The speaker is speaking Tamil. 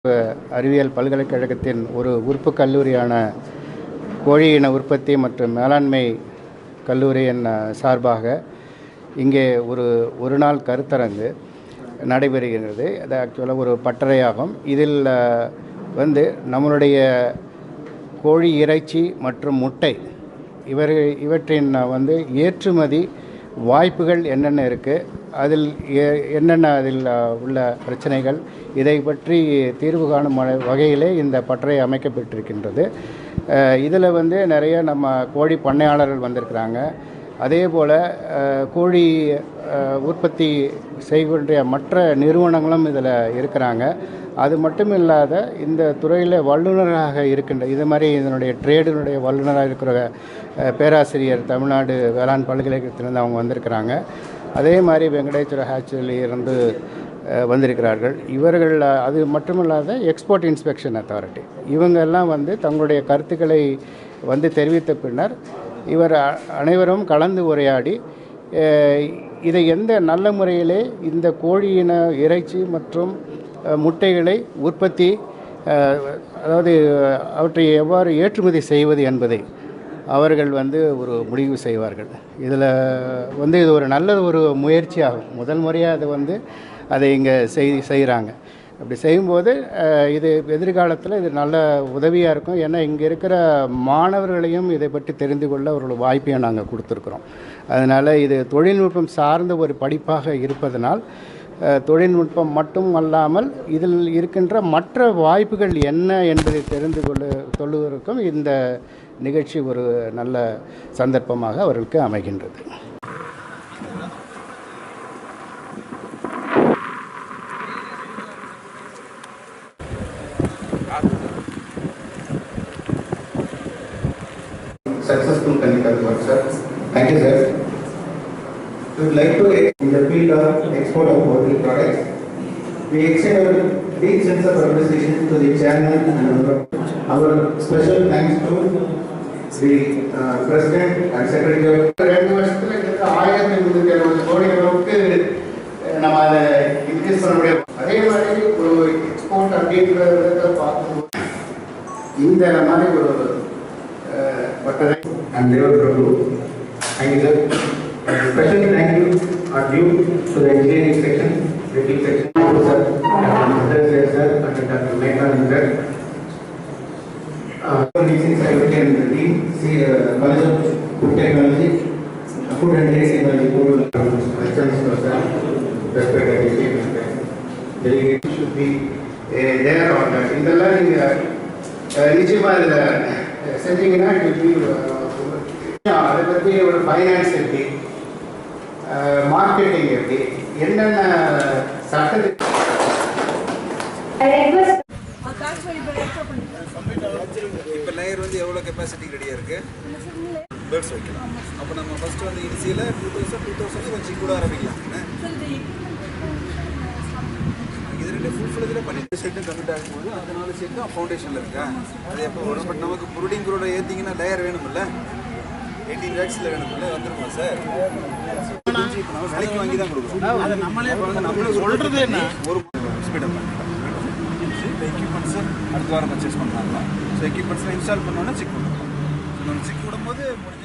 அறிவியல் பல்கலைக்கழகத்தின் ஒரு உறுப்பு கல்லூரியான கோழி இன உற்பத்தி மற்றும் மேலாண்மை கல்லூரியின் சார்பாக இங்கே ஒரு நாள் கருத்தரங்கு நடைபெறுகிறது. அது ஆக்சுவலாக ஒரு பட்டறையாகும். இதில் நம்மளுடைய கோழி இறைச்சி மற்றும் முட்டை இவற்றின் ஏற்றுமதி வாய்ப்புகள் என்னென்ன இருக்குது, அதில் அதில் உள்ள பிரச்சனைகள், இதை பற்றி தீர்வு காணும் வகையிலே இந்த பட்டறை அமைக்கப்பட்டிருக்கின்றது. இதில் நிறைய நம்ம கோழி பண்ணையாளர்கள் வந்திருக்கிறாங்க. அதே போல் கோழி உற்பத்தி செய்கின்ற மற்ற நிறுவனங்களும் இதில் இருக்கிறாங்க. அது மட்டும் இல்லாத இந்த துறையில் வல்லுநராக இருக்கின்ற இது மாதிரி இதனுடைய ட்ரேடினுடைய வல்லுநராக இருக்கிற பேராசிரியர் தமிழ்நாடு வேளாண் பல்கலைக்கழகத்திலிருந்து அவங்க வந்திருக்கிறாங்க. அதே மாதிரி வெங்கடேஸ்வர ஹேச்சரியிலிருந்து வந்திருக்கிறார்கள். இவர்கள் அது மட்டுமில்லாத எக்ஸ்போர்ட் இன்ஸ்பெக்ஷன் அத்தாரிட்டி இவங்கெல்லாம் தங்களுடைய கருத்துக்களை தெரிவித்த பின்னர் இவர் அனைவரும் கலந்து உரையாடி இதை எந்த நல்ல முறையிலே இந்த கோழியின இறைச்சி மற்றும் முட்டைகளை உற்பத்தி அதாவது அவற்றை எவ்வாறு ஏற்றுமதி செய்வது என்பதை அவர்கள் ஒரு முடிவு செய்வார்கள். இதில் இது ஒரு நல்ல ஒரு முயற்சியாகும். முதல் முறையாக அதை இங்கே செய்கிறாங்க. அப்படி செய்யும்போது இது எதிர்காலத்தில் இது நல்ல உதவியாக இருக்கும். ஏன்னா இங்கே இருக்கிற மாணவர்களையும் இதை பற்றி தெரிந்து கொள்ள ஒரு வாய்ப்பையும் நாங்கள் கொடுத்துருக்குறோம். அதனால் இது தொழில்நுட்பம் சார்ந்த ஒரு படிப்பாக இருப்பதனால் தொழில்நுட்பம் மட்டும் அல்லாமல் இதில் இருக்கின்ற மற்ற வாய்ப்புகள் என்ன என்பதை தெரிந்து கொள்வதற்கும் இந்த நிகழ்ச்சி ஒரு நல்ல சந்தர்ப்பமாக அவர்களுக்கு அமைகின்றது. Successful clinical work, sir. Thank you, sir. We would like to, in the field of export of poultry products, we extend our deep sense of appreciation to the chairman and our special thanks to the president and secretary of. 2 வருஷத்துல கிட்ட 1360 கோடி அளவுக்கு நம்ம அதை இன்க்ரீஸ் பண்ண முடியும். அதே மாதிரி ஒரு எக்ஸ்போர்ட் அப்படின்ற விதத்தை பார்க்கும்போது இந்த மாதிரி ஒரு பட்டறை and Devar Prabhu. Thank you, sir. Special thank you are due to the engineering section, civil section, sir, sir, and Dr. Mekhan, sir. Teaching faculty and the team, College of Food Technology, Food and Taste Technology, sir, respected delegate should be there on that. In the learning, நிச்சயமாக செஞ்சீங்கன்னா அதை பற்றி ஒரு ஃபைனான்ஸ் எப்படி, மார்க்கெட்டிங் எப்படி, என்னென்ன சட்டத்துக்கு இப்போ லேயர் எவ்வளோ கெப்பாசிட்டி ரெடியாக இருக்குது பேர்ட்ஸ் வைக்கலாம். அப்போ நம்ம ஃபஸ்ட்டு இனிஷியலாக 2000 கொஞ்சம் கூட ஆரம்பிக்கலாம். இது ரெண்டு ஃபுல் ஃபிளஜில் பண்ணிட்டு செட்டு கம்மிட் ஆகும்போது அந்த 4 செட்டும் ஃபவுண்டேஷனில் இருக்கா அது எப்போ வரும். பட் நமக்கு ப்ரூடிங் கூட ஏற்றிங்கன்னா லேயர் வேணுமில்ல, 18 ரேக்ஸில் வேணுமில்ல, வந்துருமா சார்? இப்போ நம்ம விலைக்கு வாங்கி தான் கொடுக்குறோம். அதை நம்மளே சொல்கிறது என்ன ஒரு ஸ்பீடப் பண்ணிக்கலாம். இந்த எக்யூப்மெண்ட்ஸை அடுத்த வாரம் பர்ச்சேஸ் பண்ணாங்களா? ஸோ எக்யூப்மெண்ட்ஸில் இன்ஸ்டால் பண்ணோன்னா செக் பண்ணுறோம். செக் விடும்போது முடிஞ்ச